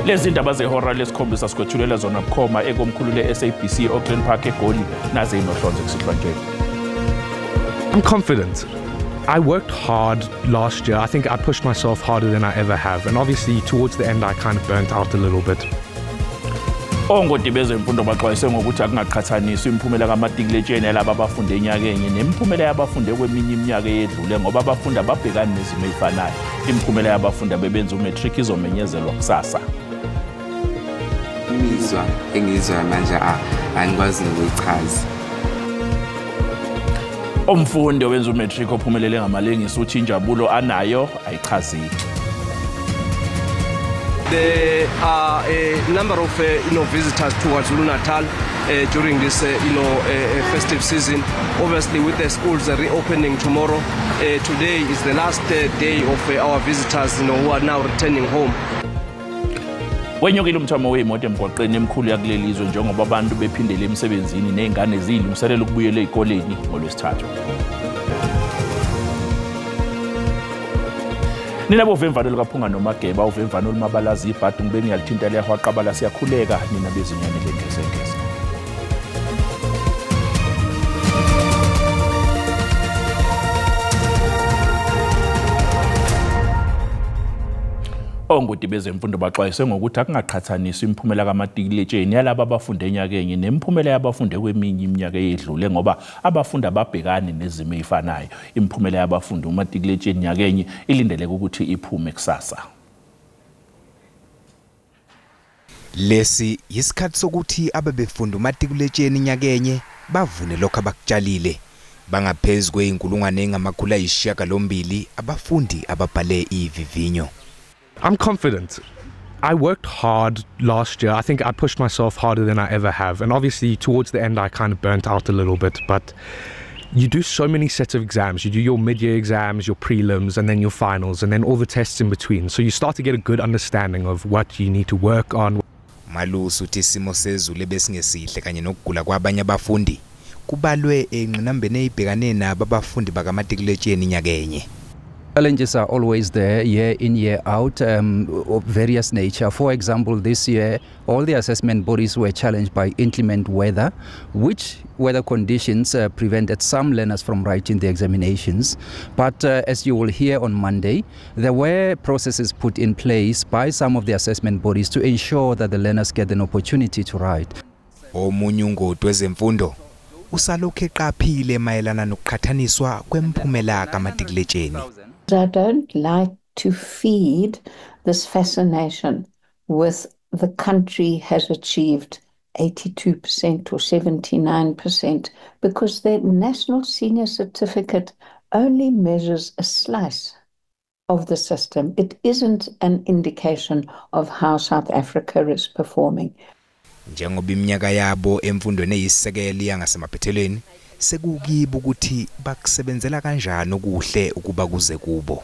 Lezi ndaba zehora lesikhombisa sikwethulela zona bukhoma ekomkhulu le-SABC Auckland Park eGoli naze inohlonze kusihlwanjeni. I'm confident. I worked hard last year. I think I pushed myself harder than I ever have. And obviously towards the end I kind of burnt out a little bit. Ongoti bezemfundo baxwayise ngokuthi akungaqhathaniswa imiphumela kamatikuletsheni laba abafunde enyakenye nemiphumela yabafunde kweminye iminyaka eyedlule ngoba abafundi ababhekani nezimo ezifanayo. Imiphumela yabafundi abebenza umatric izomenyezelwa kusasa. Imizwa engizwa manje angikwazi nokuyichaza. Umfundi owenza umatric ophumelele ngamalengiso uthi injabulo anayo ayichaziki. There are a number of visitors towards KwaZulu-Natal during this festive season. Obviously, with the schools reopening tomorrow, today is the last day of our visitors who are now returning home. Wenyukile umthamo weimoto emgwaqeni emkhulu yakuleli izwe njengoba abantu bephindele emsebenzini nezingane zilungiselela ukubuyela ezikoleni ngolwesithathu. Nina bovemvano likaphunga nomageba uvemvano olumabalazi ibhadi ngibeni yalithinta liyahwaqabala siyakhuleka nina bezinyane lengezengeze. Ongoti bezemfundo baxwayise ngokuthi akungaqhathaniswa imiphumela kamatikuletsheni yalabo abafunde enyakenye nemiphumela yabafunde kweminye iminyaka eyedlule ngoba abafundi ababhekani nezimo ezifanayo. Imiphumela yabafundi umatikuletsheni nyakenye ilindeleke ukuthi iphume kusasa. Lesi yisikhathi sokuthi ababefunda umatikuletsheni nyakenye bavune lokho abakutshalile. Bangaphezulu kweinkulungwane engama-900 abafundi ababhale ivivinyo. I'm confident. I worked hard last year. I think I pushed myself harder than I ever have. And obviously towards the end I kind of burnt out a little bit. But you do so many sets of exams. You do your mid-year exams, your prelims, and then your finals, and then all the tests in between. So you start to get a good understanding of what you need to work on. Malusi uthi isimo sezulu ebesingesihle kanye nokugula kwabanye abafundi kubalwe engqinambene eyibhekane nabo abafundi bakamatikuletsheni nyakenye. Challenges are always there, year in, year out, of various nature. For example, this year, all the assessment bodies were challenged by inclement weather, which weather conditions prevented some learners from writing the examinations. But as you will hear on Monday, there were processes put in place by some of the assessment bodies to ensure that the learners get an opportunity to write. Omunye ungoti wezemfundo usalokhu eqaphile mayelana nokuqhathaniswa kwemiphumela kamatikuletsheni. I don't like to feed this fascination with the country has achieved 82% or 79% because the National Senior Certificate only measures a slice of the system. It isn't an indication of how South Africa is performing. Njengoba iminyaka yabo emfundweni eyisisekelo yangasemaphethelweni sekukibo ukuthi bakusebenzela kanjani okuhle ukuba kuze kubo.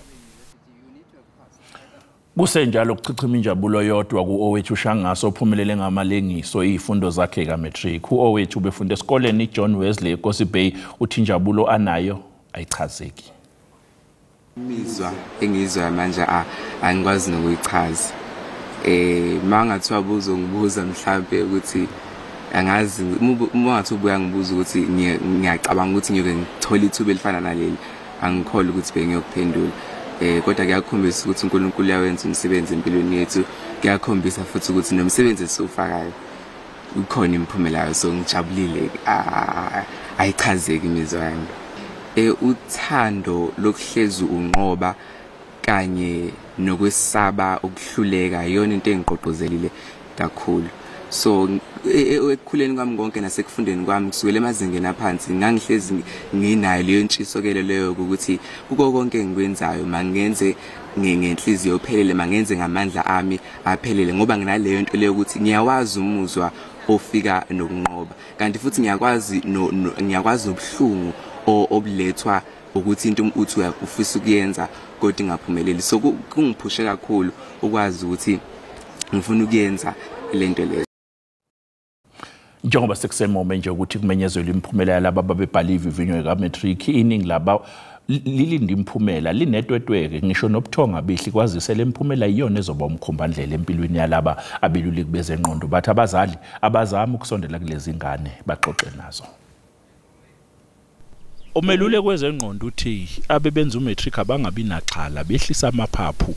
Kusenjalo ukuchichima injabulo yodwa ku-Owethu Shangaso ophumelele ngamalengiso izifundo zakhe kaMatric. U-Owethu ubefunda esikoleni iJohn Wesley eKosi Bay uthi injabulo anayo ayichazeki. Imizwa engizwa manje angikwazi nokuyichaza. Mangathiwa uzongibuza mhlambe ukuthi angazi uma ngathi ubuya ngibuza ukuthi ngiyacabanga ukuthi ngiyoke ngithola ithuba elifana naleli angikholwa ukuthi bengiyokuphendula kodwa kuyakhombisa ukuthi uNkulunkulu uyawenza umsebenzi empilweni yethu kuyakhombisa futhi ukuthi nomsebenzi esufakayo ukhona imiphumela yayo so ngijabulile ayichazeki imizwa yami uthando lokuhlezi unqoba kanye nokwesaba ukuhluleka yona into engiqoqozelile kakhulu. So ekukhuleni kwami konke nasekufundeni kwami kusukela emazingeni aphansi ngangihlezi nginayo leyo ntshisokelo leyo ukuthi kuko konke engikwenzayo mangenze ngenhliziyo ophelele mangenze ngamandla ami aphelele ngoba nginaleyo nto leyo ukuthi ngiyawazi umuzwa ofika nokunqoba kanti futhi ngiyakwazi ubuhlungu obulethwa ukuthi into uthi ufisa ukuyenza kodwa ingaphumeleli so kungiphushe kakhulu ukwazi ukuthi ngifuna ukuyenza lento leyo. Njengoba sekusema nje ukuthi kumenyezelwe imiphumela yalabo ababebhala ivivinyo kaMatric iningi laba lilinde imphumela linetwetweke ngisho nobuthonga behli kwazise lemphumela iyona ezoba umkhombandlela empilweni yalaba abeluleki bezengqondo bathi abazali abazama ukusondela kulezi ngane baxoxe nazo. Umeluleki wezengqondo uthi abebenza umatric abangabi naxhala behlisa amaphaphu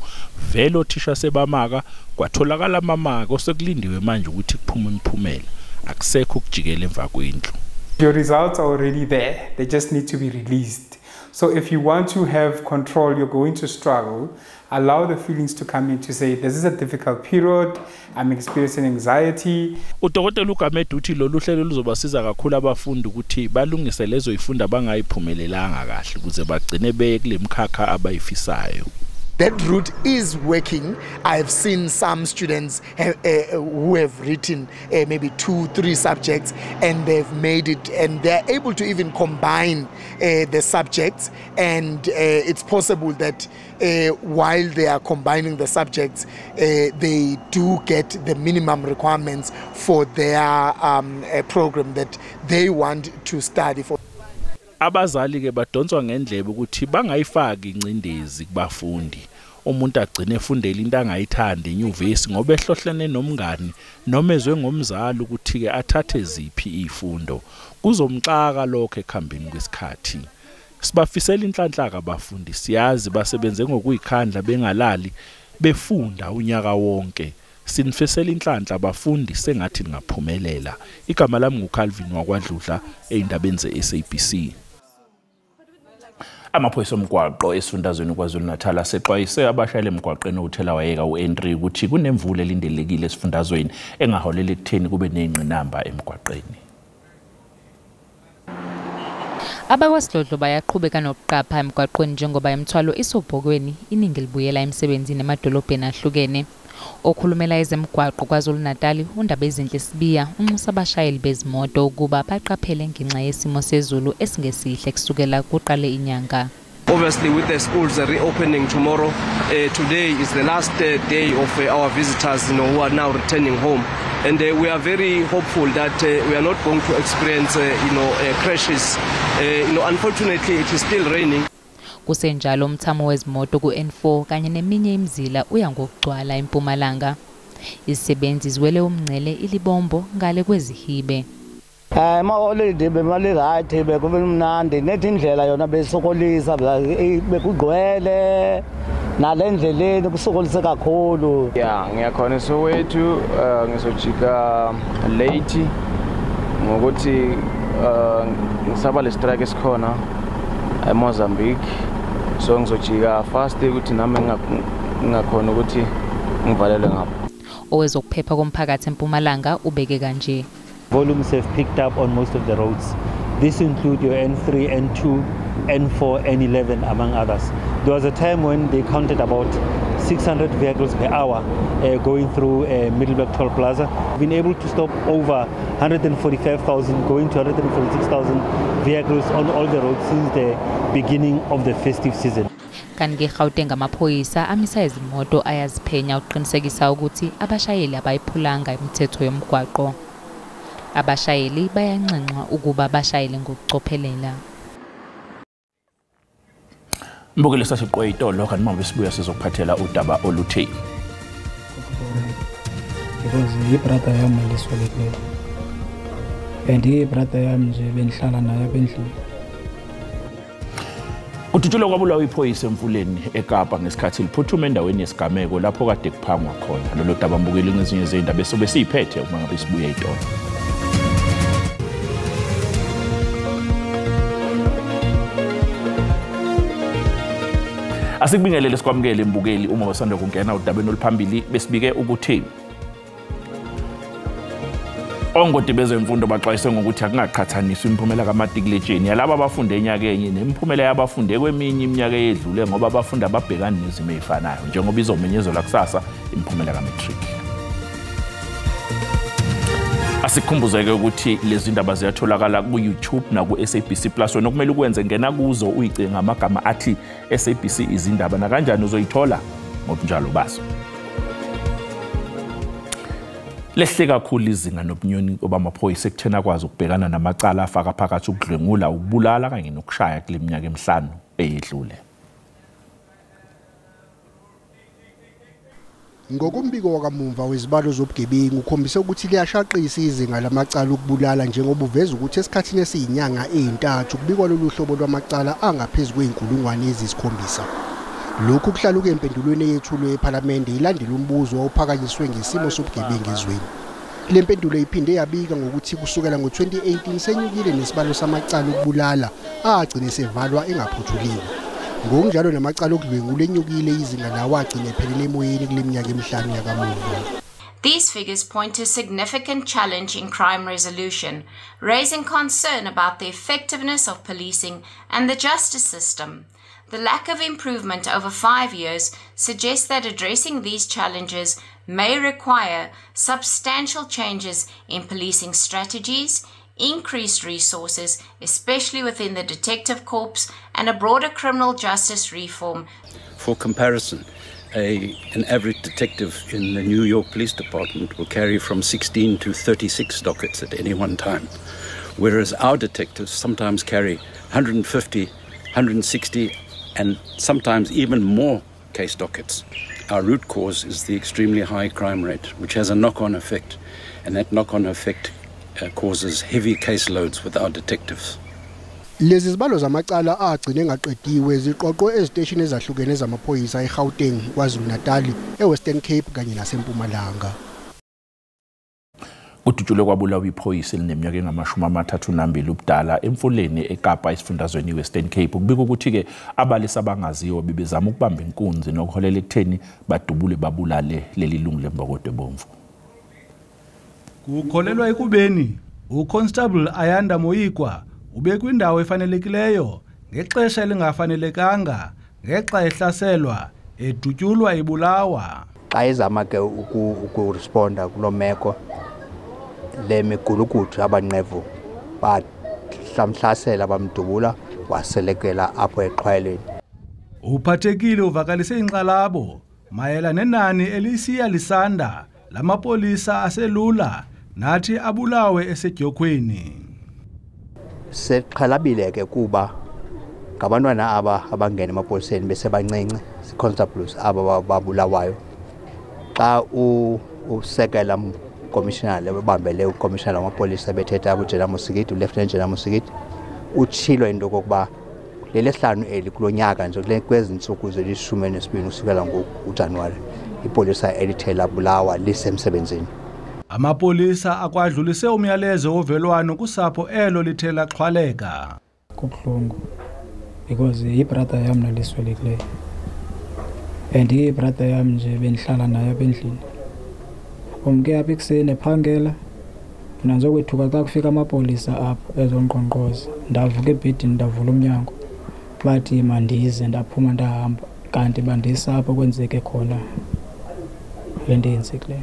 vele othisha sebamaka kwatholakala amamaka osekulindiwe manje ukuthi kuphume imphumela akusekho ukujikela emva kwendlu. Your results are already there, they just need to be released. So if you want to have control, you're going to struggle. Allow the feelings to come in to say, this is a difficult period, I'm experiencing anxiety. Udokotela uGamede uthi lolu hlelo luzobasiza kakhulu abafundi ukuthi balungise lezo ifunda abangayiphumelelanga kahle ukuze bagcine beye kule mkhakha abayifisayo. That route is working. I've seen some students who have written maybe 2-3 subjects and they've made it, and they're able to even combine the subjects, and it's possible that while they are combining the subjects, they do get the minimum requirements for their program that they want to study for. Abazali ke badonswa ngendlebe ukuthi bangayifaki incindezi kubafundi. Umuntu agcine efundela into angayithanda enyuvesi ngoba ehlohlene nomngani noma ezwe ngomzali ukuthi ke athathe ziphi izifundo. Kuzomxaka lokho ekhambeni kwesikhathi. Sibafisela inhlanhlaka abafundi, siyazi basebenze ngokuyikhandla bengalali befunda unyaka wonke. Sinifisela inhlanhla abafundi sengathi ngaphumelela. Igama lami nguCalvin wakwaDludla eindabeni zeSABC. Amaphoyisa omgwaqo esifundazweni KwaZulu-Natal asexwayise abashayeli emgwaqeni uThelawayeka uN3 ukuthi kunemvula elindelekile esifundazweni engaholela ekutheni kube nezingqinamba emgwaqeni. AbakwaSidlodlo bayaqhubeka nokuqapha emgwaqweni njengoba imithwalo isobhokweni iningi libuyela emsebenzini emadolobheni ahlukene. Okhulumela ezemgwaqo KwaZulu-Natal uNdabezinhle Sibiya unxusa abashayeli bezimoto ukuba baqaphele ngenxa yesimo sezulu esingesihle kusukela kuqale inyanga. Obviously, with the schools reopening tomorrow, today is the last day of our visitors, who are now returning home, and we are very hopeful that we are not going to experience, crashes. Unfortunately, it is still raining. Kusenjalo umthamo wezimoto ku-N4 kanye neminye imizila uya ngokugcwala eMpumalanga. Izisebenzi ziwele umngcele ilibombo ngale kwezihibe. Ma-holiday bemali right bekube mnandi nethi indlela yona besokolisa bekugcwele nalendleleni kusokolise kakhulu. Yeah, ngiyakhona Soweto ngizojika late ngokuthi ngisaba le strike esikhona eMozambique, so ngizojika fast ukuthi nami ngingakhona ukuthi ngivalele ngapha. Owezokuphepha komphakathi eMpumalanga ubeke kanje. Volumes have picked up on most of the roads. This include your N3, N2, N4, N11 among others. There was a time when they counted about 600 vehicles per hour going through Middleburg Toll Plaza. We've been able to stop over 145,000 going to 146,000 vehicles on all the roads since the beginning of the festive season. Kanti Gauteng amaphoyisa amisa izimoto ayaziphenya uqinisekisa ukuthi abashayeli abayiphulanga imithetho yomgwaqo. Abashayeli bayanxenxwa ukuba bashayele ngokucophelela. Mbukile sasiqwe itolo kanti manje sibuya sizokuphathela udaba oluthe. Because ibrother yami liswelekile. And ibrother yami nje benihlala naye abendlini. Uthuthulwa kwabulawa iphoyisa emfuleni eKapa ngesikhathi liphuthuma endaweni yesigameko lapho kade kuphangwa khona. Lolo daba mbukile ngezinye izindaba bese siyiphethe uma ngabe sibuya itolo. Asikubingelele sikwamukele imbukeli uma wasanda kungena udabeni oluphambili besibike ukuthi ongoti bezemfundo baxwayise ngokuthi akungaqhathaniswa imiphumela kaMatriculation yalabo abafunde enyaka enye nemiphumela yabafunde kweminye iminyaka edlule ngoba abafundi ababhekana nezimo ezifanayo njengoba izomenyezelwa kusasa imiphumela kaMatric. Asikhumbuzeke ukuthi lezi ndaba ziyatholakala ku-YouTube na ku-SABC Plus wena kumele ukwenze ngena kuzo uyicinga ngamagama athi SABC izindaba na kanjani uzoyithola ngobunjalo bazo. Lehle kakhulu izinga nobunyoni obamaphoyisa ekuthena kwazi ukubhekana namacala afaka phakathi ukudlwengula ukubulala kanye nokushaya kule minyaka emihlanu eyedlule. Ngokombiko wakamumva wezibalo zobugebengu ukhombise ukuthi liyashaqisa izinga lamacala okubulala njengoba uveza ukuthi esikhathini esiyinyanga eyintathu kubikwa lolu hlobo lwamacala angaphezulu kweinkulungwane eziyikhombisa. Lokhu kuhlaluka empendulweni eyethulwe eParliament ilandela umbuzo ophakanyiswe ngesimo sobugebengu ezweni. Le mpendulo iphinde yabika ngokuthi kusukela ngo-2018 senyukile nesibalo samacala okubulala agcine sevalwa engaphuthuliwe. Ngokunjalo namacala okudlwengula enyukile izinga lawo agcine ephelele emoyeni kule minyaka emihlanu yakamuva. These figures point to a significant challenge in crime resolution, raising concern about the effectiveness of policing and the justice system. The lack of improvement over 5 years suggests that addressing these challenges may require substantial changes in policing strategies, increased resources, especially within the detective corps, and a broader criminal justice reform. For comparison, an average detective in the New York Police Department will carry from 16 to 36 dockets at any one time, whereas our detectives sometimes carry 150, 160, and sometimes even more case dockets. Our root cause is the extremely high crime rate, which has a knock-on effect, and that knock-on effect causes heavy caseloads with our detectives. Lezi zibalo zamacala agcine engaqediwe ziqoqwe eziteshini ezahlukene zamaphoyisa eGauteng, KwaZulu-Natal, eWestern Cape kanye naseMpumalanga. Kudutshulwe kwabulawa iphoyisa elineminyaka engama-32 ubudala emfuleni eKapa esifundazweni iWestern Cape. Kubika ukuthi ke abalisa abangaziwa bebezama ukubamba inkunzi nokuholela ekutheni badubule babulale leli lungu lembokodo ebomvu. Kukholelwa ekubeni uConstable Ayanda Moyikwa ubekwindawo efanelekileyo ngexesha elingafanelekanga ngexa ehlaselwa edutyulwa ibulawa. Xa ezama ke ukuresponda kulo meko le migulukudu abanqevu bahlamhlasela bamdubula waselekela apho eqhwayeleni. Uphathekile uvakalise inxalabo mayela nenani elisiya lisanda lamapolisa aselula nathi abulawe esedyokhweni. Seqhalabile ke kuba ngabantwana abangena emapoliseni besebancinci constables aba babulawayo. Xa usekela commissioner lebambele ucommissioner wamapolisa bethetha uJenna Musikiti, uLieutenant Jenna Musikiti, utshilo into kokuba lelesihlanu kulonyaka nje kwezi ntsuku zeli-12 usukela ngoJanuwari ipolisa elithe labulawa lisemsebenzini. Amapolisa akwadlulise umyalezo wovelwano kusapho elo lithe laxhwaleka. Kubuhlungu because ibrother yam naliswelekileyo and ibrother yam nje bendihlala naye endlini. Umke apha ekuseni ephangela nanzokwethuka xa kufika amapolisa apho ezongqongqoza ndavuka ebhedini ndavula umnyango bathi mandize ndaphuma ndahamba kanti bandisa apho kwenzeke khona le nto yenzekileyo.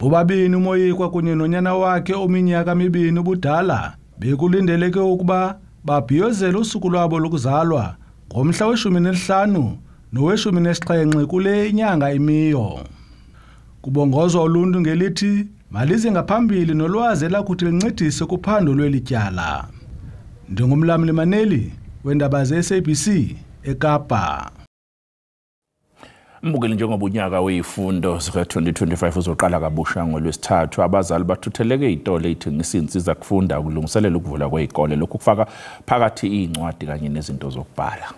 Bobabini uMoyikwa kunye nonyana wakhe ominyaka 2 ubudala bekulindeleke ukuba babhiyozele usuku lwabo lokuzalwa ngomhla we-15 nowe-17 kule inyanga imiyo. Kubongozwa uluntu ngelithi malize ngaphambili nolwazi elakuthi lincedise kuphando lwelityala. Ndingumlamli Maneli wendaba ze-SABC eKapa. Mbukeli njengoba unyaka wezifundo zika-2025 uzoqala kabusha ngoLwesithathu, abazali bathutheleke itole ethengisa insiza kufunda ukulungiselela ukuvula kwezikole, lokhu kufaka phakathi izincwadi kanye nezinto zokubhala.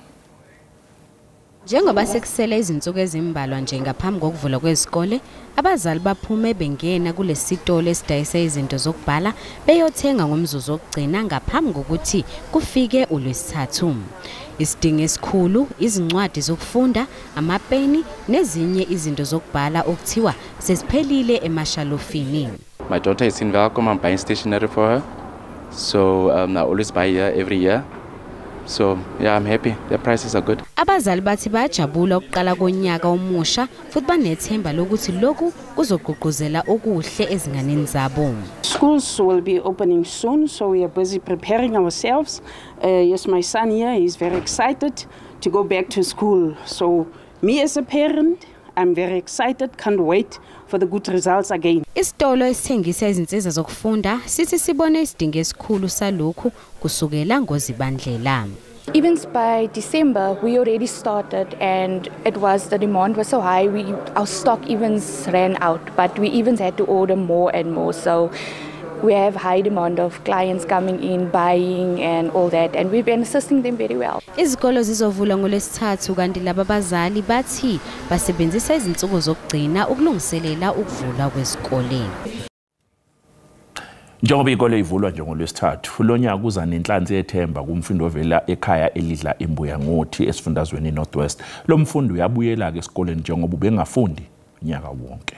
Njengoba sekusele izinsuku ezimbalwa nje ngaphambi kokuvula kwezikole, abazali baphume bengena kulesitolo esidayisa izinto zokubhala beyothenga ngomzuzu wokugcina ngaphambi kokuthi kufike uLwesithathu. Isidingo esikhulu, izincwadi zokufunda, amapeni nezinye izinto zokubhala okuthiwa sesiphelile emashalofini. My daughter is in Welkom. I'm buying stationery for her. So I always buy here every year. So yeah, I'm happy. The prices are good. Abazali bathi bayajabula ukuqala konyaka omusha futhi banethemba lokuthi lokhu kuzogqugquzela okuhle ezinganeni zabo. Schools will be opening soon, so we are busy preparing ourselves. Yes, my son here is very excited to go back to school. So me as a parent, I'm very excited, can't wait for the good results again. Isitolo esithengisa izinsiza zokufunda sithi sibone isidingo esikhulu salokhu kusukela ngoZibandlela. Even by December, we already started, and the demand was so high, our stock even ran out, but we even had to order more and more. So we have high demand of clients coming in, buying and all that, and we've been assisting them very well. Izikolo zizovula ngoLwesithathu kanti laba bazali bathi basebenzisa izinsuku zokugcina ukulungiselela ukuvula kwezikole. Njengoba ikole ivulwa njengoLwesithathu, lo nyaka kuza nenhlanzi yethemba kumfundi ovela ekhaya elidla imbuya ngothi esifundazweni Northwest. Lo mfundi uyabuyela ke esikoleni njengoba ubengafundi unyaka wonke.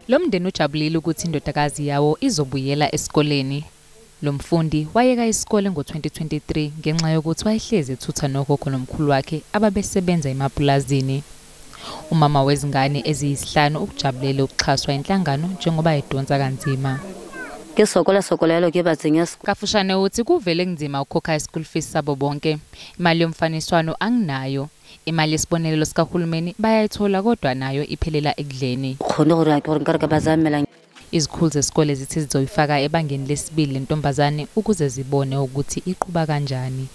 Lo mndeni ujabulile ukuthi indodakazi yawo izobuyela esikoleni. Lo mfundi wayeka isikole ngo-2023 ngenxa yokuthi wayehlezi ethutha nogogo nomkhulu wakhe ababesebenza emapulazini. Umama wezingane eziyisihlanu ukujabulele ukuxhaswa inhlangano njengoba edonsa kanzima. Kafushane uthi kuvele kunzima ukhokha ischool fees sabo bonke. Imali yomfaniswano anginayo. Imali yesibonelelo sikahulumeni bayayithola kodwa nayo iphelela ekudleni. Izikhulu zesikole zithi zizoyifaka ebangeni lesibili lentombazane ukuze zibone ukuthi iqhuba kanjani.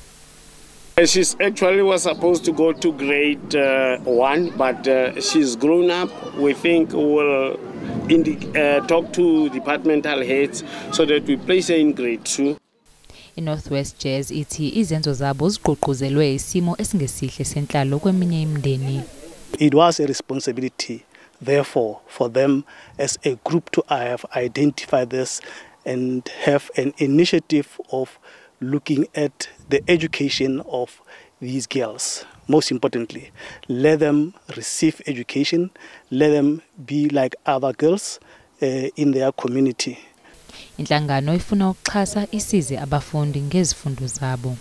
She's actually was supposed to go to grade 1, but she's grown up. We think we'll talk to departmental heads so that we place her in grade 2. INorthwest Jazz ithi izenzo zabo zigqugquzelwe isimo esingesihle senhlalo kweminye imindeni. It was a responsibility, therefore, for them as a group to have identified this and have an initiative of looking at the education of these girls. Most importantly, let them receive education, let them be like other girls in their community. Inhlangano ifuna ukuxhasa isize abafundi ngezifundo zabo.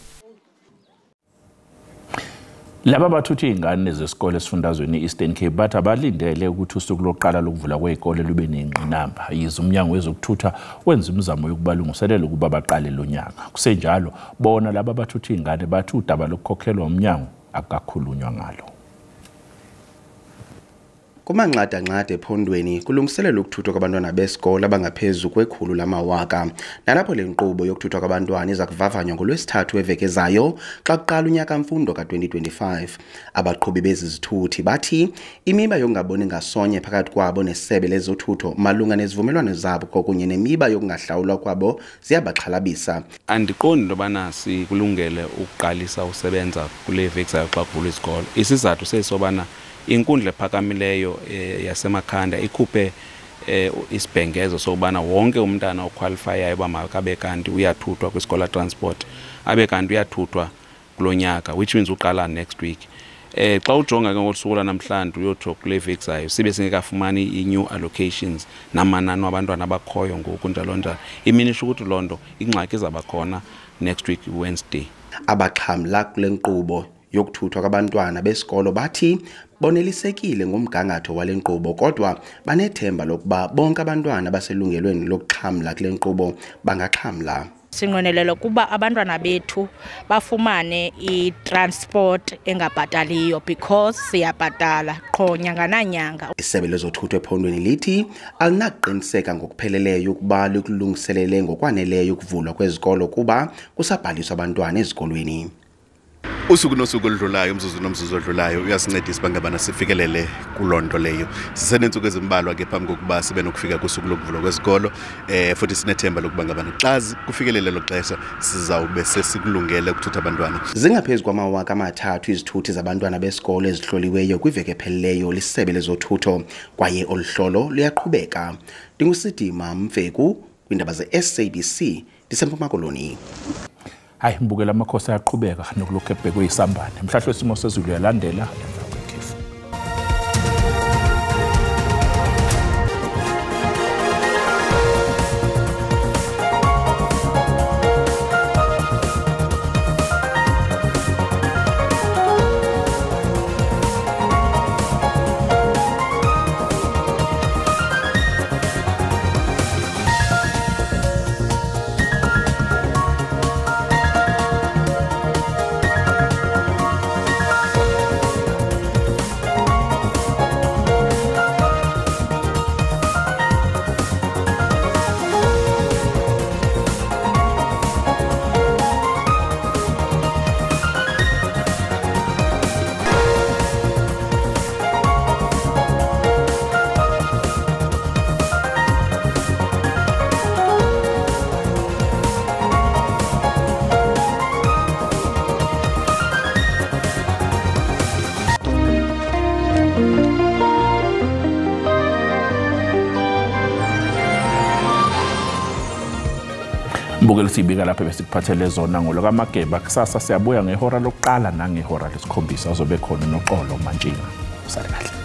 Laba bathutha izingane zesikole esifundazweni Eastern Cape bathi abalindele ukuthi usuku lokuqala lokuvula kwezikole lube nengqinamba. Yize umnyango wezokuthutha wenza imizamo yokubalungiselela ukuba baqale lo nyaka. Kusenjalo bona laba bathutha izingane bathi udaba lokukhokhelwa umnyango akakhulunywa ngalo. Kumanqada-nqada ephondweni kulungiselela ukuthuthwa kwabantwana besikole abangaphezulu kwekhulu lamawaka. Nalapho le nkqubo yokuthuthwa kwabantwana iza kuvavanywa ngoLwesithathu weveki ezayo xa kuqala unyaka mfundo ka-2025. Abaqhubi bezi zithuthi bathi imiba yokungaboni ngasonye phakathi kwabo nesebe lezothutho malunga nezivumelwano zabo kwakunye nemiba yokungahlawulwa kwabo ziyabaxhalabisa. Andiqondi into yobana sikulungele ukuqalisa usebenza kule veki zayo xa kuvulwa izikolo. Isizathu sesobana inkundla ephakamileyo yasemakhanda ikhuphe isibhengezo sobana wonke umntana oqualifyayo uba makabe kanti uyathuthwa kwiScholar Transport abe kanti uyathuthwa kulo nyaka, which means uqala next week. Xa ujonga ke ngosuku namhlanje uyotho kule veki zayo sibe singekafumani i-new allocations namanani wabantwana abakhoyo ngoku njalo njalo. Iminisho ukuthi londo ingxaki zabakhona next week Wednesday. Abaxhamla kule nkqubo yokuthuthwa kwabantwana besikolo bathi bonelisekile ngomgangatho wale nkqubo kodwa banethemba lokuba bonke abantwana baselungelweni lokuxhamla kule nkqubo bangaxhamla. Sinqwenelela kuba abantwana bethu bafumane i-transport engabhataliyo because siyabhatala qho nyanga nanyanga. Isebe lezothutho ephondweni lithi alinaqiniseka ngokupheleleyo ukuba likulungiselele ngokwaneleyo ukuvulwa kwezikolo kuba kusabhaliswa abantwana ezikolweni. Usuku nosuku oludlulayo umzuzu nomzuzu odlulayo uyasincedisa bangabana sifikelele kulonto leyo. Sisenensuku ezimbalwa ke phambi kokuba sibe nokufika kusuku lokuvulwa kwezikolo futhi sinethemba lokuba ngabana xa kufikelele lo xesha sizawube sesikulungele ukuthutha abantwana. Zingaphezulu kwamawaka amathathu izithuthi zabantwana besikolo ezihloliweyo kwiveki ephelileyo lisebe lezothutho kwaye oluhlolo luyaqhubeka. Ndingusidima Mfeku kwindaba ze-SABC ndiseMpuma Koloni. Hayi mbukela amakhosi ayaqhubeka nokulokhu ebhekwe isambane. Mhlahlo isimo sezulu yalandela. Mbukeli sibika lapha besikuphathele zona ngoloko amageba kusasa siyabuya ngehora lokuqala nangehora lesikhombisa uzobe khona noXolo Mantshinga. Usale kahle.